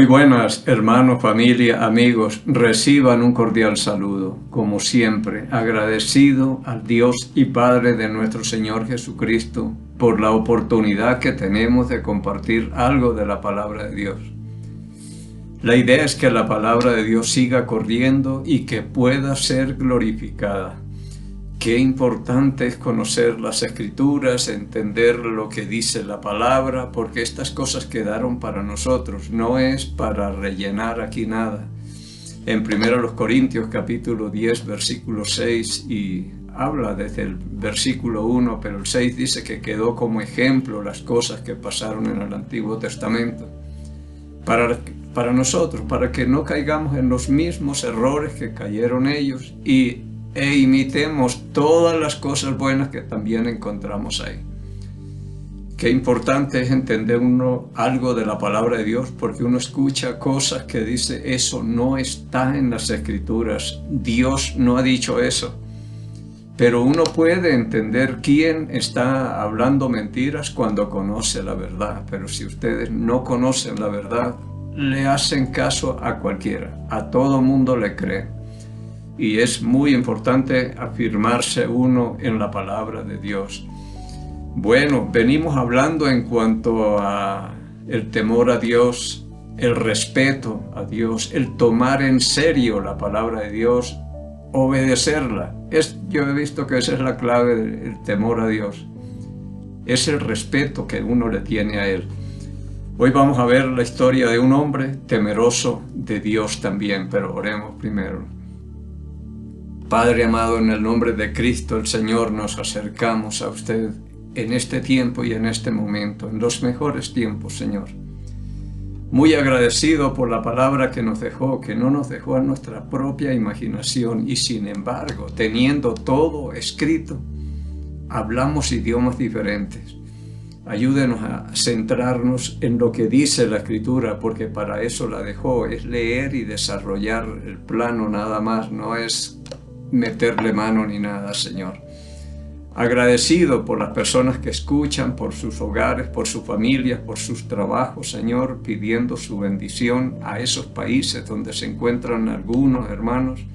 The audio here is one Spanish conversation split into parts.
Muy buenas, hermanos, familia, amigos. Reciban un cordial saludo, como siempre, agradecido al Dios y Padre de nuestro Señor Jesucristo por la oportunidad que tenemos de compartir algo de la palabra de Dios. La idea es que la palabra de Dios siga corriendo y que pueda ser glorificada. Qué importante es conocer las Escrituras, entender lo que dice la palabra, porque estas cosas quedaron para nosotros, no es para rellenar aquí nada. En 1 Corintios capítulo 10, versículo 6, y habla desde el versículo 1, pero el 6 dice que quedó como ejemplo las cosas que pasaron en el Antiguo Testamento. Para nosotros, para que no caigamos en los mismos errores que cayeron ellos e imitemos todas las cosas buenas que también encontramos ahí. Qué importante es entender algo de la palabra de Dios, porque uno escucha cosas que dice, eso no está en las Escrituras, Dios no ha dicho eso. Pero uno puede entender quién está hablando mentiras cuando conoce la verdad. Pero si ustedes no conocen la verdad, le hacen caso a cualquiera, a todo mundo le cree. Y es muy importante afirmarse uno en la palabra de Dios. Bueno, venimos hablando en cuanto a el temor a Dios, el respeto a Dios, el tomar en serio la palabra de Dios, obedecerla. Yo he visto que esa es la clave del temor a Dios. Es el respeto que uno le tiene a Él. Hoy vamos a ver la historia de un hombre temeroso de Dios también, pero oremos primero. Padre amado, en el nombre de Cristo el Señor, nos acercamos a usted en este tiempo y en este momento, en los mejores tiempos, Señor. Muy agradecido por la palabra que nos dejó, que no nos dejó a nuestra propia imaginación, y sin embargo, teniendo todo escrito, hablamos idiomas diferentes. Ayúdenos a centrarnos en lo que dice la Escritura, porque para eso la dejó, es leer y desarrollar el plano nada más, no es meterle mano ni nada, Señor. Agradecido por las personas que escuchan, por sus hogares, por sus familias, por sus trabajos, Señor, pidiendo su bendición a esos países donde se encuentran algunos hermanos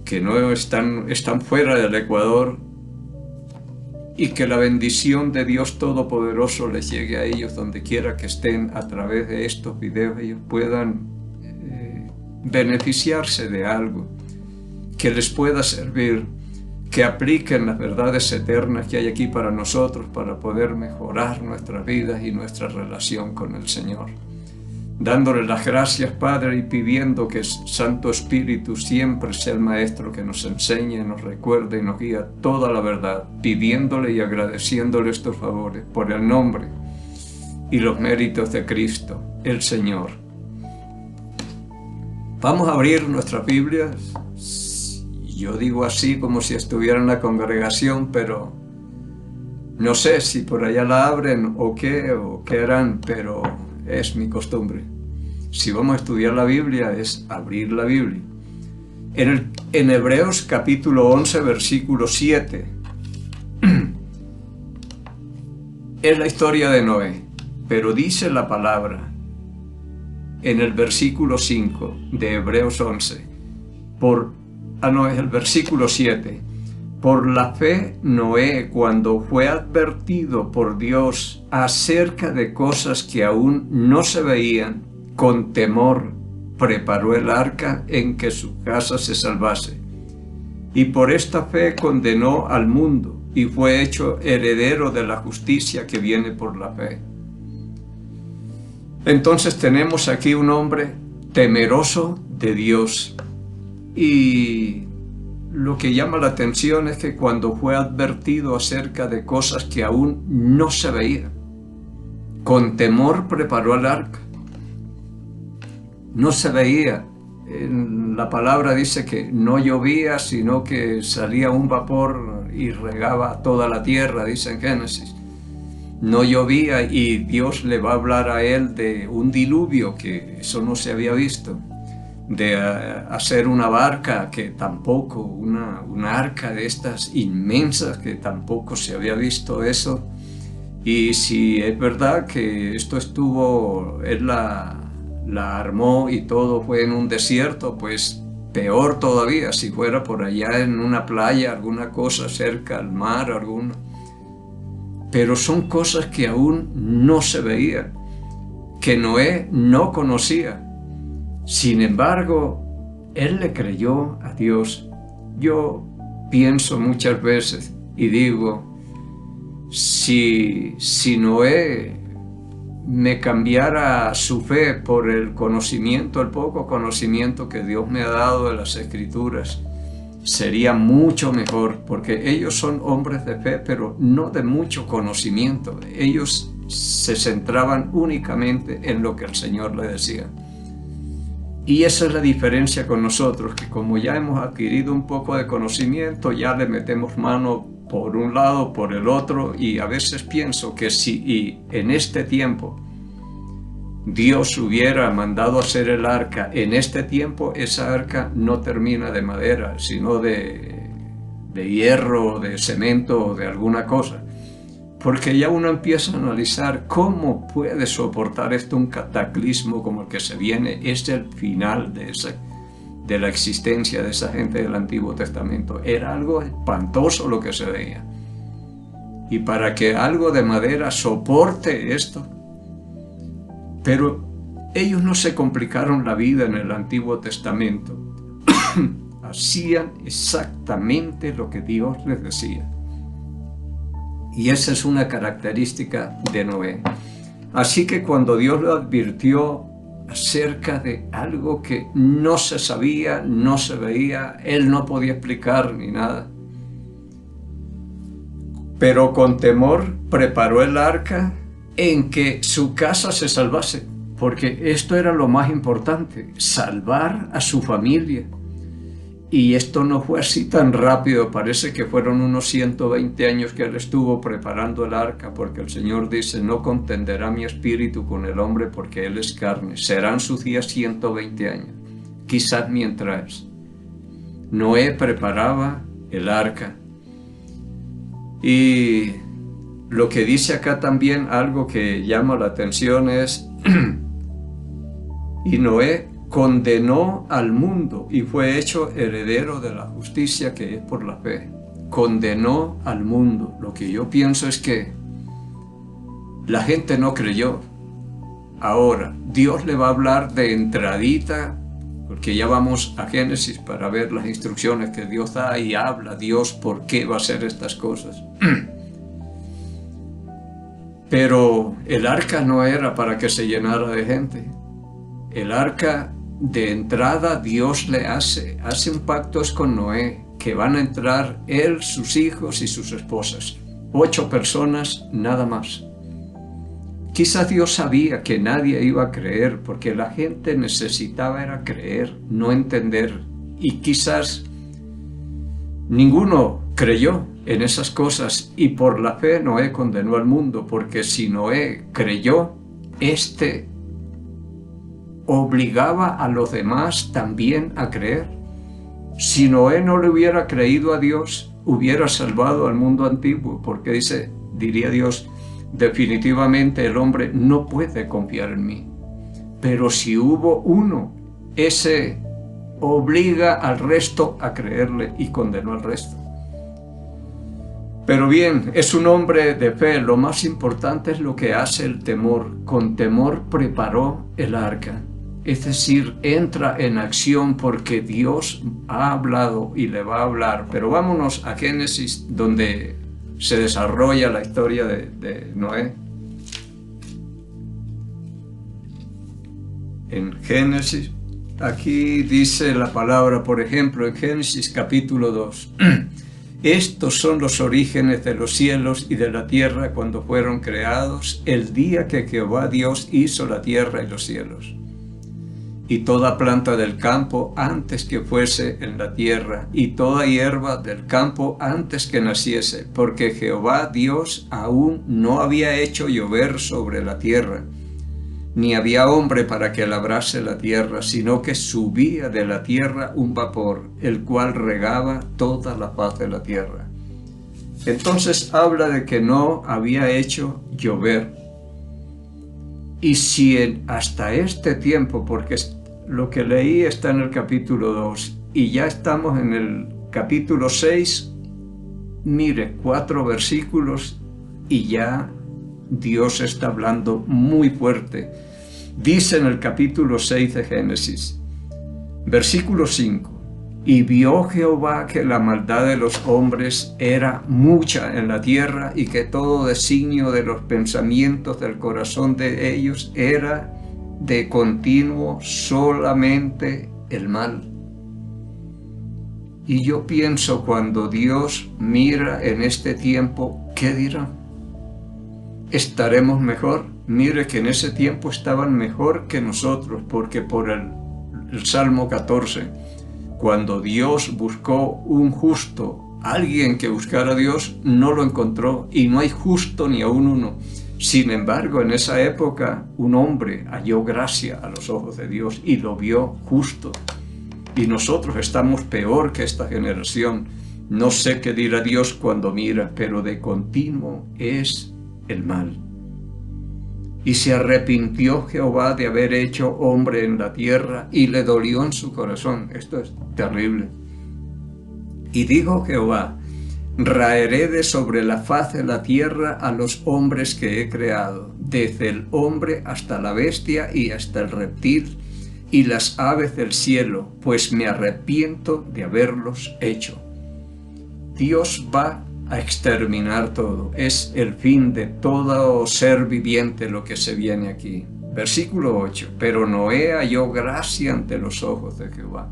que no están fuera del Ecuador, y que la bendición de Dios Todopoderoso les llegue a ellos donde quiera que estén. A través de estos videos ellos puedan beneficiarse de algo que les pueda servir, que apliquen las verdades eternas que hay aquí para nosotros, para poder mejorar nuestras vidas y nuestra relación con el Señor. Dándole las gracias, Padre, y pidiendo que Santo Espíritu siempre sea el Maestro que nos enseñe, nos recuerde y nos guíe toda la verdad, pidiéndole y agradeciéndole estos favores por el nombre y los méritos de Cristo, el Señor. Vamos a abrir nuestras Biblias. Yo digo así como si estuviera en la congregación, pero no sé si por allá la abren o qué harán, pero es mi costumbre. Si vamos a estudiar la Biblia, es abrir la Biblia. En Hebreos capítulo 11, versículo 7, es la historia de Noé, pero dice la palabra en el versículo 5 de Hebreos 11, es el versículo 7. Por la fe, Noé, cuando fue advertido por Dios acerca de cosas que aún no se veían, con temor preparó el arca en que su casa se salvase. Y por esta fe condenó al mundo y fue hecho heredero de la justicia que viene por la fe. Entonces tenemos aquí un hombre temeroso de Dios. Y lo que llama la atención es que cuando fue advertido acerca de cosas que aún no se veían, con temor preparó el arca. No se veía. La palabra dice que no llovía, sino que salía un vapor y regaba toda la tierra, dice en Génesis. No llovía y Dios le va a hablar a él de un diluvio, que eso no se había visto. De hacer una barca que tampoco, una arca de estas inmensas que tampoco se había visto eso. Y si es verdad que esto es la armó y todo fue en un desierto, pues peor todavía si fuera por allá en una playa, alguna cosa cerca al mar, alguna. Pero son cosas que aún no se veían, que Noé no conocía. Sin embargo, él le creyó a Dios. Yo pienso muchas veces y digo, si Noé me cambiara su fe por el conocimiento, el poco conocimiento que Dios me ha dado de las Escrituras, sería mucho mejor, porque ellos son hombres de fe, pero no de mucho conocimiento. Ellos se centraban únicamente en lo que el Señor le decía. Y esa es la diferencia con nosotros, que como ya hemos adquirido un poco de conocimiento, ya le metemos mano por un lado, por el otro, y a veces pienso que si en este tiempo Dios hubiera mandado hacer el arca, en este tiempo esa arca no termina de madera, sino de hierro, de cemento o de alguna cosa. Porque ya uno empieza a analizar cómo puede soportar esto un cataclismo como el que se viene. Es el final de la existencia de esa gente del Antiguo Testamento. Era algo espantoso lo que se veía. Y para que algo de madera soporte esto. Pero ellos no se complicaron la vida en el Antiguo Testamento. Hacían exactamente lo que Dios les decía. Y esa es una característica de Noé. Así que cuando Dios lo advirtió acerca de algo que no se sabía, no se veía, él no podía explicar ni nada. Pero con temor preparó el arca en que su casa se salvase, porque esto era lo más importante, salvar a su familia. Y esto no fue así tan rápido, parece que fueron unos 120 años que él estuvo preparando el arca, porque el Señor dice, no contenderá mi espíritu con el hombre porque él es carne, serán sus días 120 años, quizás mientras Noé preparaba el arca. Y lo que dice acá también, algo que llama la atención es, y Noé condenó al mundo y fue hecho heredero de la justicia que es por la fe. Condenó al mundo. Lo que yo pienso es que la gente no creyó. Ahora, Dios le va a hablar de entradita, porque ya vamos a Génesis para ver las instrucciones que Dios da y habla Dios por qué va a hacer estas cosas. Pero el arca no era para que se llenara de gente. El arca de entrada Dios le hace un pacto con Noé, que van a entrar él, sus hijos y sus esposas. 8 personas nada más. Quizás Dios sabía que nadie iba a creer, porque la gente necesitaba era creer, no entender. Y quizás ninguno creyó en esas cosas, y por la fe Noé condenó al mundo, porque si Noé creyó, obligaba a los demás también a creer. Si Noé no le hubiera creído a Dios, hubiera salvado al mundo antiguo, porque diría Dios, definitivamente el hombre no puede confiar en mí. Pero si hubo uno, ese obliga al resto a creerle y condenó al resto. Pero bien, es un hombre de fe. Lo más importante es lo que hace el temor. Con temor preparó el arca. Es decir, entra en acción porque Dios ha hablado y le va a hablar. Pero vámonos a Génesis, donde se desarrolla la historia de Noé. En Génesis, aquí dice la palabra, por ejemplo, en Génesis capítulo 2. Estos son los orígenes de los cielos y de la tierra cuando fueron creados, el día que Jehová Dios hizo la tierra y los cielos. Y toda planta del campo antes que fuese en la tierra, y toda hierba del campo antes que naciese, porque Jehová Dios aún no había hecho llover sobre la tierra, ni había hombre para que labrase la tierra, sino que subía de la tierra un vapor, el cual regaba toda la faz de la tierra. Entonces habla de que no había hecho llover. Y si hasta este tiempo, porque lo que leí está en el capítulo 2 y ya estamos en el capítulo 6, mire, 4 versículos y ya Dios está hablando muy fuerte. Dice en el capítulo 6 de Génesis, versículo 5, y vio Jehová que la maldad de los hombres era mucha en la tierra y que todo designio de los pensamientos del corazón de ellos era de continuo solamente el mal. Y yo pienso, cuando Dios mira en este tiempo, ¿qué dirá? ¿Estaremos mejor? Mire que en ese tiempo estaban mejor que nosotros, porque por el Salmo 14, cuando Dios buscó un justo, alguien que buscara a Dios, no lo encontró, y no hay justo ni aún uno. Sin embargo, en esa época, un hombre halló gracia a los ojos de Dios y lo vio justo. Y nosotros estamos peor que esta generación. No sé qué dirá Dios cuando mira, pero de continuo es el mal. Y se arrepintió Jehová de haber hecho hombre en la tierra, y le dolió en su corazón. Esto es terrible. Y dijo Jehová, raeré de sobre la faz de la tierra a los hombres que he creado, desde el hombre hasta la bestia y hasta el reptil y las aves del cielo, pues me arrepiento de haberlos hecho. Dios va a exterminar todo. Es el fin de todo ser viviente lo que se viene aquí. Versículo 8. Pero Noé halló gracia ante los ojos de Jehová.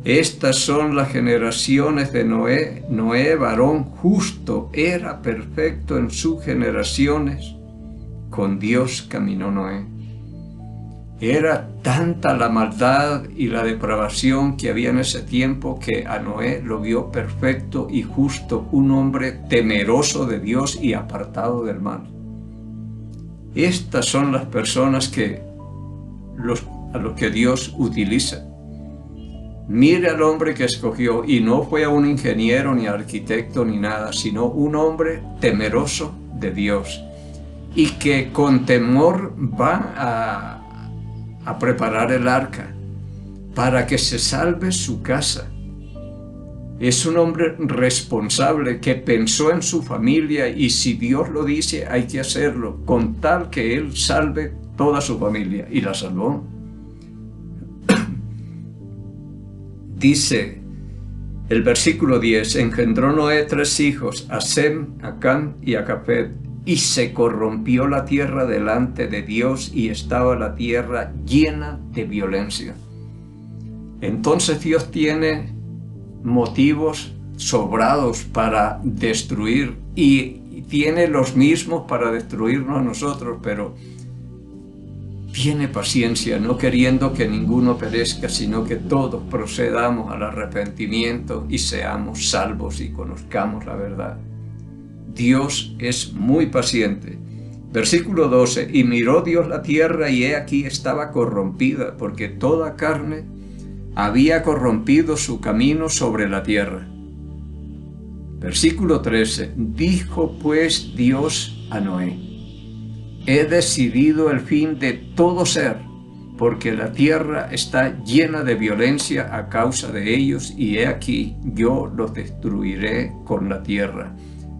Estas son las generaciones de Noé. Noé, varón justo, era perfecto en sus generaciones. Con Dios caminó Noé. Era tanta la maldad y la depravación que había en ese tiempo que a Noé lo vio perfecto y justo, un hombre temeroso de Dios y apartado del mal. Estas son las personas a los que Dios utiliza. Mire al hombre que escogió, y no fue a un ingeniero ni arquitecto ni nada, sino un hombre temeroso de Dios y que con temor va a preparar el arca para que se salve su casa. Es un hombre responsable que pensó en su familia, y si Dios lo dice hay que hacerlo, con tal que él salve toda su familia, y la salvó. Dice el versículo 10, engendró Noé 3 hijos, a Sem, a Cam y a Jafet, y se corrompió la tierra delante de Dios, y estaba la tierra llena de violencia. Entonces Dios tiene motivos sobrados para destruir, y tiene los mismos para destruirnos a nosotros, pero tiene paciencia, no queriendo que ninguno perezca, sino que todos procedamos al arrepentimiento y seamos salvos y conozcamos la verdad. Dios es muy paciente. Versículo 12, y miró Dios la tierra, y he aquí estaba corrompida, porque toda carne había corrompido su camino sobre la tierra. Versículo 13, dijo pues Dios a Noé, he decidido el fin de todo ser, porque la tierra está llena de violencia a causa de ellos, y he aquí yo los destruiré con la tierra.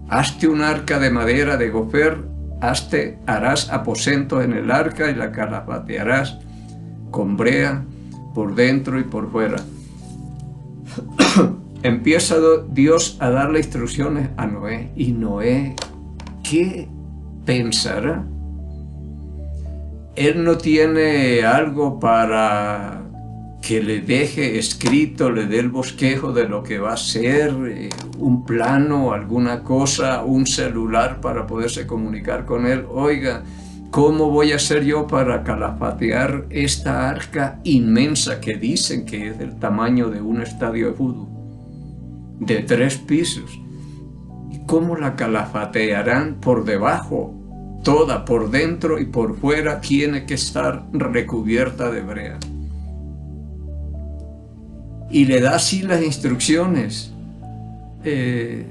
Hazte un arca de madera de gofer, harás aposentos en el arca y la calafatearás con brea por dentro y por fuera. Empieza Dios a darle instrucciones a Noé, y Noé, ¿qué pensará? Él no tiene algo para que le deje escrito, le dé el bosquejo de lo que va a ser, un plano, alguna cosa, un celular para poderse comunicar con él. Oiga, ¿cómo voy a hacer yo para calafatear esta arca inmensa que dicen que es del tamaño de un estadio de fútbol, de 3 pisos? ¿Y cómo la calafatearán por debajo? Toda, por dentro y por fuera, tiene que estar recubierta de brea. Y le da así las instrucciones, de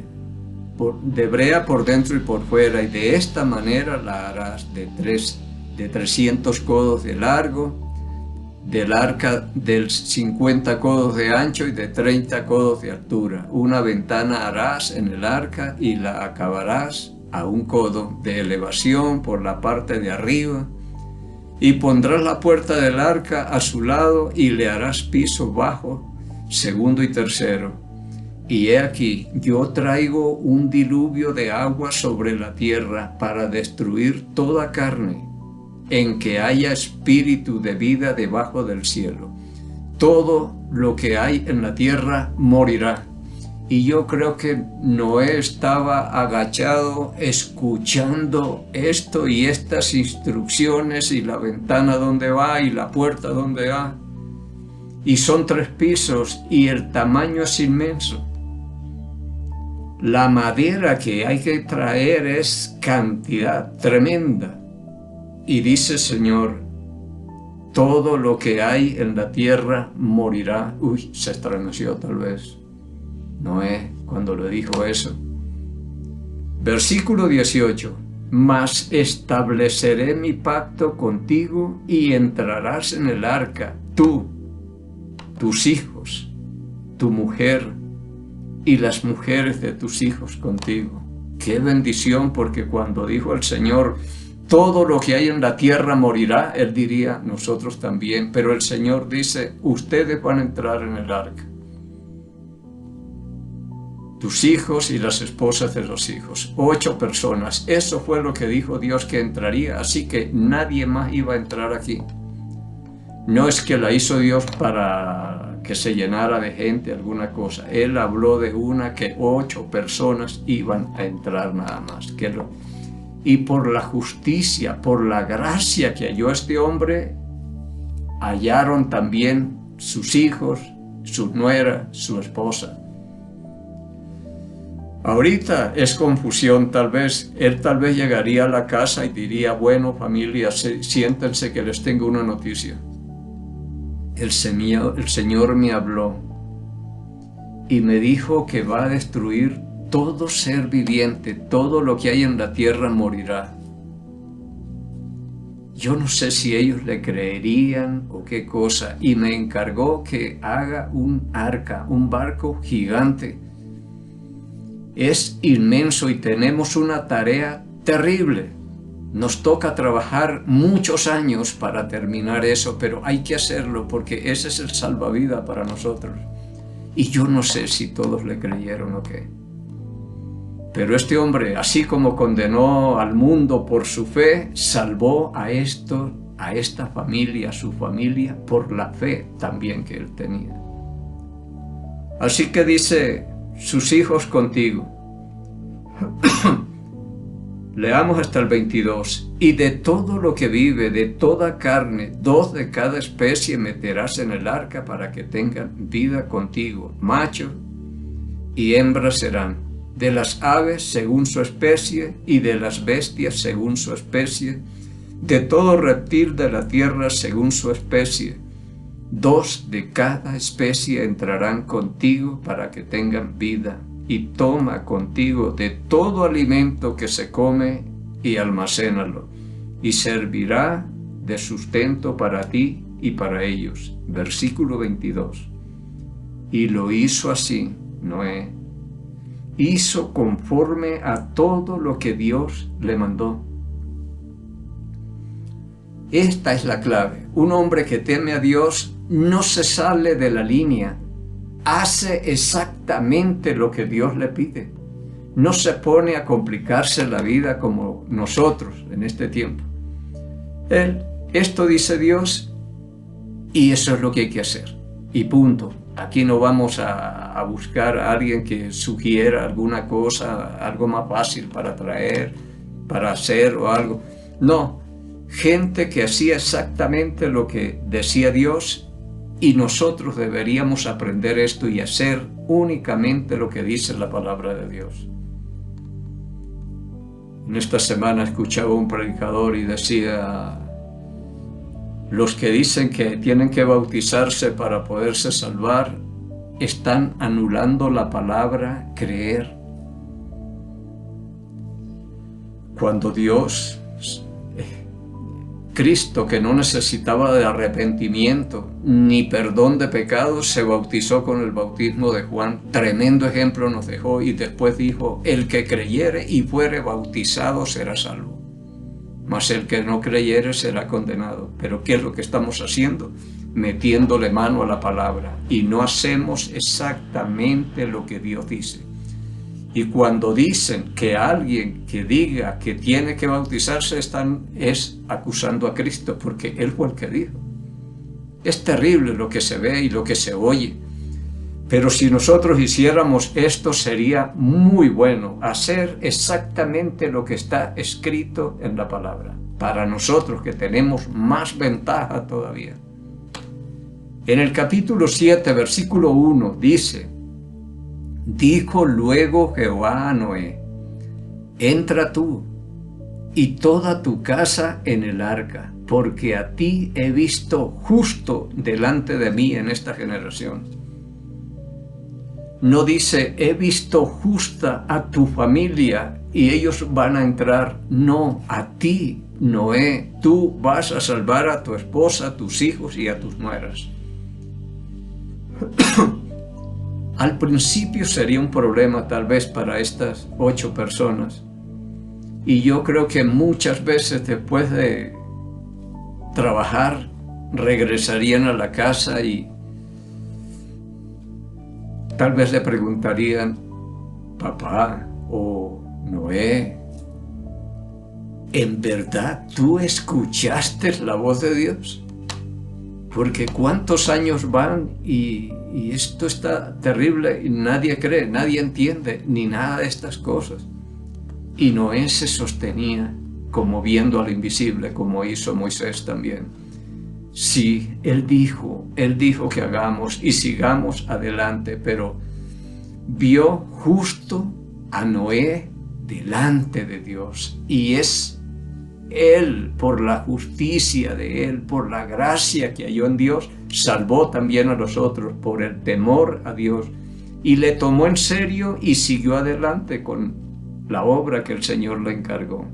brea por dentro y por fuera, y de esta manera la harás de 3 de 300 codos de largo, del arca de 50 codos de ancho y de 30 codos de altura. Una ventana harás en el arca y la acabarás a 1 codo de elevación por la parte de arriba, y pondrás la puerta del arca a su lado y le harás piso bajo, segundo y tercero. Y he aquí, yo traigo un diluvio de agua sobre la tierra para destruir toda carne, en que haya espíritu de vida debajo del cielo. Todo lo que hay en la tierra morirá. Y yo creo que Noé estaba agachado escuchando esto y estas instrucciones, y la ventana donde va y la puerta donde va. Y son 3 pisos y el tamaño es inmenso. La madera que hay que traer es cantidad tremenda. Y dice el Señor, todo lo que hay en la tierra morirá. Uy, se estremeció tal vez Noé cuando le dijo eso. Versículo 18. Mas estableceré mi pacto contigo y entrarás en el arca, tú, tus hijos, tu mujer y las mujeres de tus hijos contigo. Qué bendición, porque cuando dijo el Señor, todo lo que hay en la tierra morirá, Él diría, nosotros también. Pero el Señor dice, ustedes van a entrar en el arca. Tus hijos y las esposas de los hijos. 8 personas. Eso fue lo que dijo Dios que entraría. Así que nadie más iba a entrar aquí. No es que la hizo Dios para que se llenara de gente, alguna cosa. Él habló de una que 8 personas iban a entrar nada más. Y por la justicia, por la gracia que halló este hombre, hallaron también sus hijos, su nuera, su esposa. Ahorita es confusión tal vez. Él tal vez llegaría a la casa y diría, bueno, familia, siéntense que les tengo una noticia. El Señor me habló y me dijo que va a destruir todo ser viviente, todo lo que hay en la tierra morirá. Yo no sé si ellos le creerían o qué cosa, y me encargó que haga un arca, un barco gigante. Es inmenso y tenemos una tarea terrible. Nos toca trabajar muchos años para terminar eso, pero hay que hacerlo porque ese es el salvavidas para nosotros. Y yo no sé si todos le creyeron o qué. Pero este hombre, así como condenó al mundo por su fe, salvó a esta familia, a su familia, por la fe también que él tenía. Así que dice, sus hijos contigo. Leamos hasta el 22. Y de todo lo que vive, de toda carne, 2 de cada especie meterás en el arca para que tengan vida contigo. Macho y hembra serán. De las aves según su especie y de las bestias según su especie. De todo reptil de la tierra según su especie. 2 de cada especie entrarán contigo para que tengan vida. Y toma contigo de todo alimento que se come y almacénalo, y servirá de sustento para ti y para ellos. Versículo 22. Y lo hizo así, Noé. Hizo conforme a todo lo que Dios le mandó. Esta es la clave. Un hombre que teme a Dios no se sale de la línea. Hace exactamente lo que Dios le pide. No se pone a complicarse la vida como nosotros en este tiempo. Esto dice Dios y eso es lo que hay que hacer. Y punto. Aquí no vamos a buscar a alguien que sugiera alguna cosa, algo más fácil para traer, para hacer o algo. No, gente que hacía exactamente lo que decía Dios. Y nosotros deberíamos aprender esto y hacer únicamente lo que dice la palabra de Dios. En esta semana escuchaba un predicador y decía, los que dicen que tienen que bautizarse para poderse salvar, están anulando la palabra creer. Cuando Dios Cristo, que no necesitaba de arrepentimiento ni perdón de pecados, se bautizó con el bautismo de Juan. Tremendo ejemplo nos dejó, y después dijo: el que creyere y fuere bautizado será salvo, mas el que no creyere será condenado. Pero ¿qué es lo que estamos haciendo? Metiéndole mano a la palabra, y no hacemos exactamente lo que Dios dice. Y cuando dicen que alguien que diga que tiene que bautizarse es acusando a Cristo, porque Él fue el que dijo. Es terrible lo que se ve y lo que se oye. Pero si nosotros hiciéramos esto, sería muy bueno hacer exactamente lo que está escrito en la palabra. Para nosotros, que tenemos más ventaja todavía. En el capítulo 7, versículo 1, dice: dijo luego Jehová a Noé: entra tú y toda tu casa en el arca, porque a ti he visto justo delante de mí en esta generación. No dice: he visto justa a tu familia y ellos van a entrar. No, a ti, Noé, tú vas a salvar a tu esposa, a tus hijos y a tus nueras. Al principio sería un problema tal vez para estas 8 personas. Y yo creo que muchas veces después de trabajar regresarían a la casa y tal vez le preguntarían: papá o Noé, ¿en verdad tú escuchaste la voz de Dios? Porque cuántos años van y esto está terrible y nadie cree, nadie entiende ni nada de estas cosas. Y Noé se sostenía como viendo al invisible, como hizo Moisés también. Sí, él dijo que hagamos y sigamos adelante, pero vio justo a Noé delante de Dios, y es él, por la justicia de él, por la gracia que halló en Dios, salvó también a los otros por el temor a Dios, y le tomó en serio y siguió adelante con la obra que el Señor le encargó.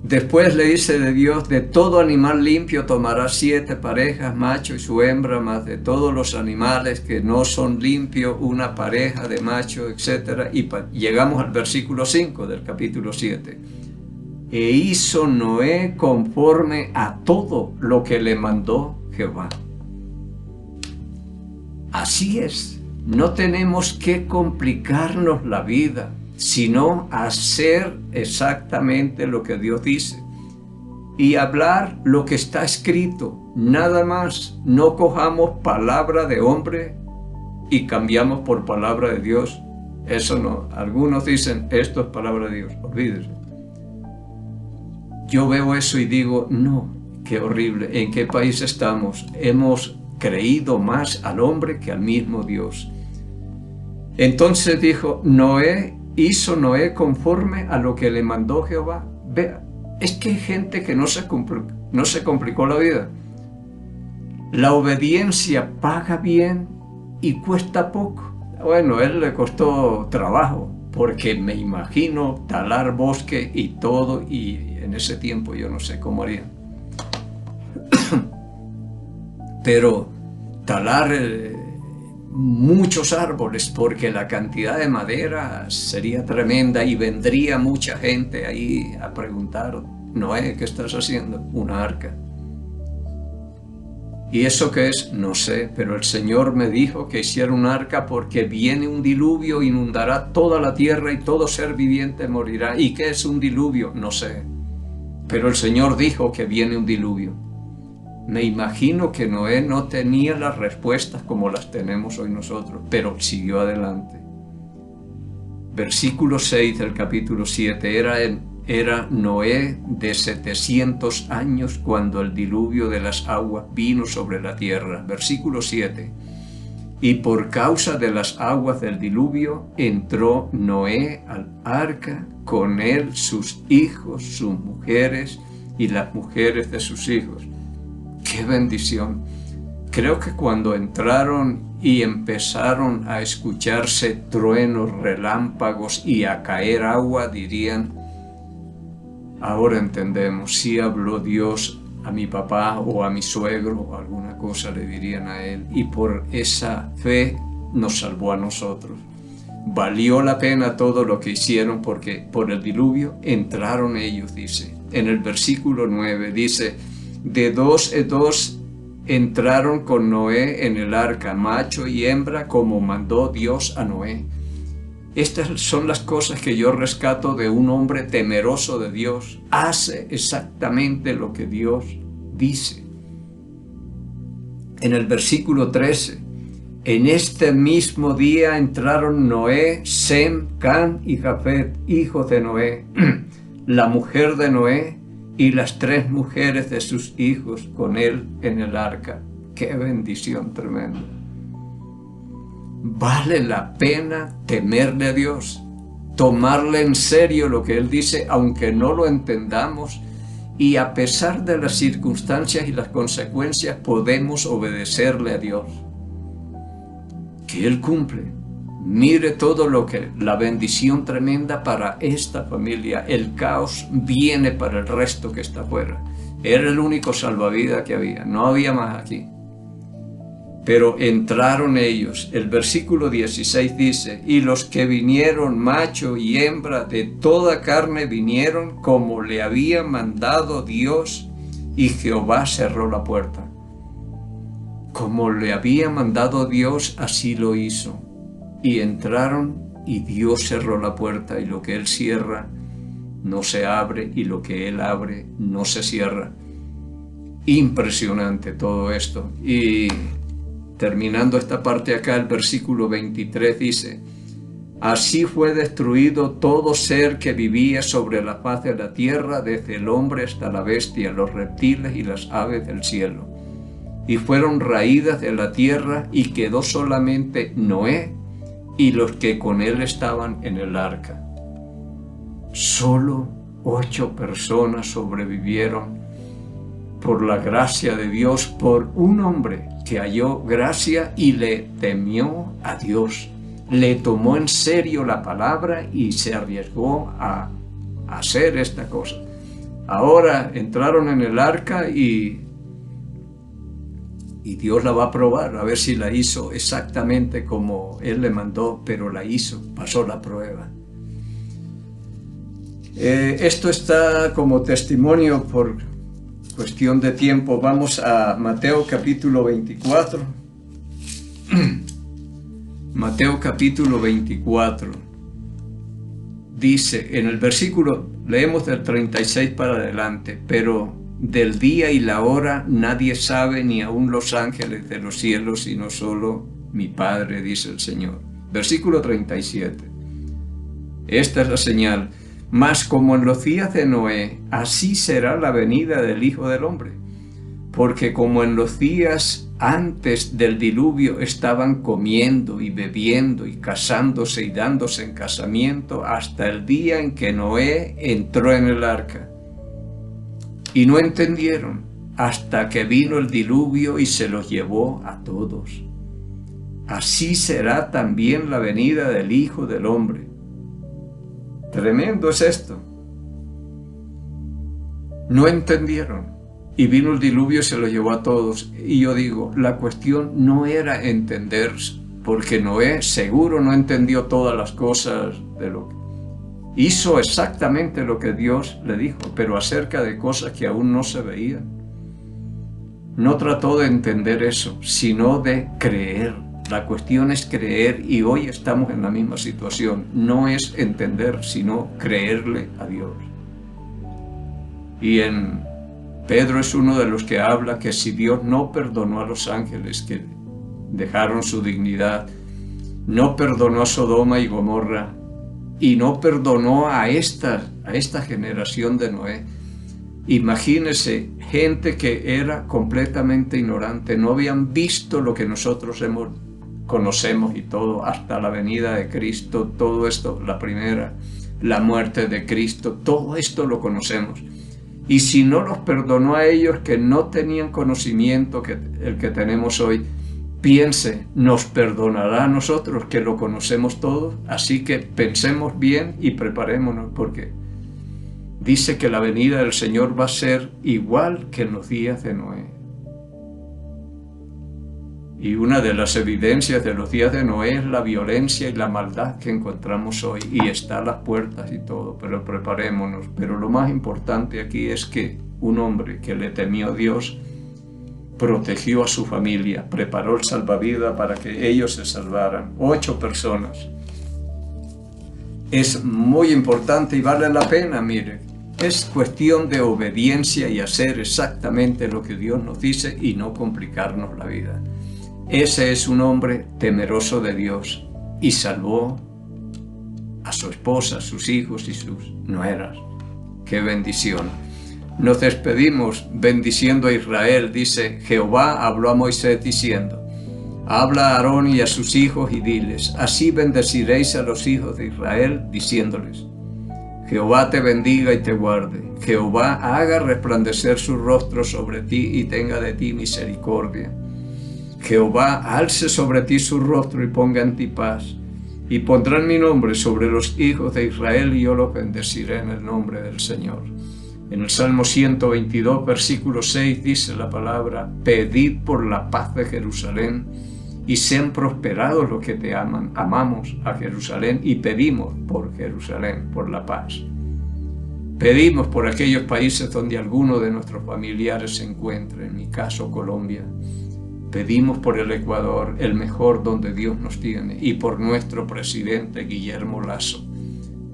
Después le dice de Dios: de todo animal limpio tomarás 7 parejas, macho y su hembra, más de todos los animales que no son limpios, una pareja de macho, etc. Y llegamos al versículo 5 del capítulo 7. E hizo Noé conforme a todo lo que le mandó Jehová. Así es, no tenemos que complicarnos la vida, sino hacer exactamente lo que Dios dice y hablar lo que está escrito, nada más. No cojamos palabra de hombre y cambiamos por palabra de Dios. Eso no. Algunos dicen: esto es palabra de Dios, olvídese. Yo veo eso y digo: no, qué horrible. ¿En qué país estamos? Hemos creído más al hombre que al mismo Dios. Entonces dijo: hizo Noé conforme a lo que le mandó Jehová. Vea, es que hay gente que no se complicó la vida. La obediencia paga bien y cuesta poco. Bueno, a él le costó trabajo, porque me imagino talar bosque y todo, y en ese tiempo yo no sé cómo harían. Pero talar muchos árboles, porque la cantidad de madera sería tremenda y vendría mucha gente ahí a preguntar: Noé, ¿qué estás haciendo? Una arca. ¿Y eso qué es? No sé, pero el Señor me dijo que hiciera un arca porque viene un diluvio, inundará toda la tierra y todo ser viviente morirá. ¿Y qué es un diluvio? No sé, pero el Señor dijo que viene un diluvio. Me imagino que Noé no tenía las respuestas como las tenemos hoy nosotros, pero siguió adelante. Versículo 6 del capítulo 7, era Noé de 700 años cuando el diluvio de las aguas vino sobre la tierra. Versículo 7. Y por causa de las aguas del diluvio entró Noé al arca, con él sus hijos, sus mujeres y las mujeres de sus hijos. ¡Qué bendición! Creo que cuando entraron y empezaron a escucharse truenos, relámpagos y a caer agua, dirían: Ahora entendemos, si habló Dios a mi papá o a mi suegro o alguna cosa le dirían a él, y por esa fe nos salvó a nosotros. Valió la pena todo lo que hicieron, porque por el diluvio entraron ellos, dice. En el versículo 9 dice, de dos en dos entraron con Noé en el arca, macho y hembra, como mandó Dios a Noé. Estas son las cosas que yo rescato de un hombre temeroso de Dios. Hace exactamente lo que Dios dice. En el versículo 13, en este mismo día entraron Noé, Sem, Can y Jafet, hijos de Noé, la mujer de Noé y las 3 mujeres de sus hijos con él en el arca. ¡Qué bendición tremenda! Vale la pena temerle a Dios, tomarle en serio lo que Él dice, aunque no lo entendamos, y a pesar de las circunstancias y las consecuencias podemos obedecerle a Dios. Que Él cumple. Mire todo lo que, la bendición tremenda para esta familia. El caos viene para el resto que está afuera. Era el único salvavidas que había, no había más aquí. Pero entraron ellos. El versículo 16 dice, y los que vinieron, macho y hembra, de toda carne vinieron como le había mandado Dios, y Jehová cerró la puerta. Como le había mandado Dios, así lo hizo. Y entraron, y Dios cerró la puerta, y lo que Él cierra no se abre, y lo que Él abre no se cierra. Impresionante todo esto. Y terminando esta parte acá, el versículo 23 dice, así fue destruido todo ser que vivía sobre la faz de la tierra, desde el hombre hasta la bestia, los reptiles y las aves del cielo. Y fueron raídas de la tierra, y quedó solamente Noé y los que con él estaban en el arca. Solo 8 personas sobrevivieron por la gracia de Dios, por un hombre que halló gracia y le temió a Dios. Le tomó en serio la palabra y se arriesgó a hacer esta cosa. Ahora entraron en el arca y Dios la va a probar, a ver si la hizo exactamente como Él le mandó, pero la hizo, pasó la prueba. Esto está como testimonio por cuestión de tiempo. Vamos a Mateo capítulo 24. Mateo capítulo 24. Dice, en el versículo, leemos del 36 para adelante, pero del día y la hora nadie sabe, ni aun los ángeles de los cielos, sino solo mi Padre, dice el Señor. Versículo 37. Esta es la señal. Mas como en los días de Noé, así será la venida del Hijo del Hombre. Porque como en los días antes del diluvio estaban comiendo y bebiendo y casándose y dándose en casamiento hasta el día en que Noé entró en el arca. Y no entendieron hasta que vino el diluvio y se los llevó a todos. Así será también la venida del Hijo del Hombre. Tremendo es esto. No entendieron. Y vino el diluvio y se lo llevó a todos. Y yo digo, la cuestión no era entender, porque Noé seguro no entendió todas las cosas de lo que hizo exactamente lo que Dios le dijo, pero acerca de cosas que aún no se veían. No trató de entender eso, sino de creer. La cuestión es creer, y hoy estamos en la misma situación. No es entender, sino creerle a Dios. Y Pedro es uno de los que habla que si Dios no perdonó a los ángeles que dejaron su dignidad, no perdonó a Sodoma y Gomorra, y no perdonó a esta generación de Noé. Imagínense, gente que era completamente ignorante, no habían visto lo que nosotros conocemos y todo, hasta la venida de Cristo, todo esto, la primera, la muerte de Cristo, todo esto lo conocemos. Y si no los perdonó a ellos que no tenían conocimiento que el que tenemos hoy, piense, nos perdonará a nosotros que lo conocemos todo. Así que pensemos bien y preparémonos, porque dice que la venida del Señor va a ser igual que en los días de Noé. Y una de las evidencias de los días de Noé es la violencia y la maldad que encontramos hoy, y está a las puertas y todo, pero preparémonos. Pero lo más importante aquí es que un hombre que le temió a Dios protegió a su familia, preparó el salvavidas para que ellos se salvaran. 8 personas. Es muy importante y vale la pena, mire. Es cuestión de obediencia y hacer exactamente lo que Dios nos dice y no complicarnos la vida. Ese es un hombre temeroso de Dios y salvó a su esposa, a sus hijos y sus nueras. ¡Qué bendición! Nos despedimos bendiciendo a Israel. Dice: Jehová habló a Moisés diciendo: habla a Aarón y a sus hijos y diles: así bendeciréis a los hijos de Israel, diciéndoles: Jehová te bendiga y te guarde. Jehová haga resplandecer su rostro sobre ti y tenga de ti misericordia. Jehová alce sobre ti su rostro y ponga en ti paz. Y pondrán mi nombre sobre los hijos de Israel y yo los bendeciré en el nombre del Señor. En el Salmo 122, versículo 6 dice la palabra: pedid por la paz de Jerusalén y sean prosperados los que te aman. Amamos a Jerusalén y pedimos por Jerusalén, por la paz. Pedimos por aquellos países donde alguno de nuestros familiares se encuentre, en mi caso Colombia. Pedimos por el Ecuador, el mejor donde Dios nos tiene, y por nuestro presidente Guillermo Lasso,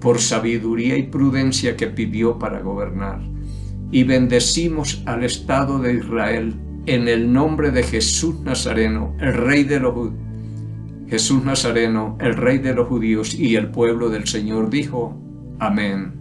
por sabiduría y prudencia que pidió para gobernar. Y bendecimos al Estado de Israel en el nombre de Jesús Nazareno, el Rey de los judíos. Jesús Nazareno, el Rey de los judíos, y el pueblo del Señor dijo: amén.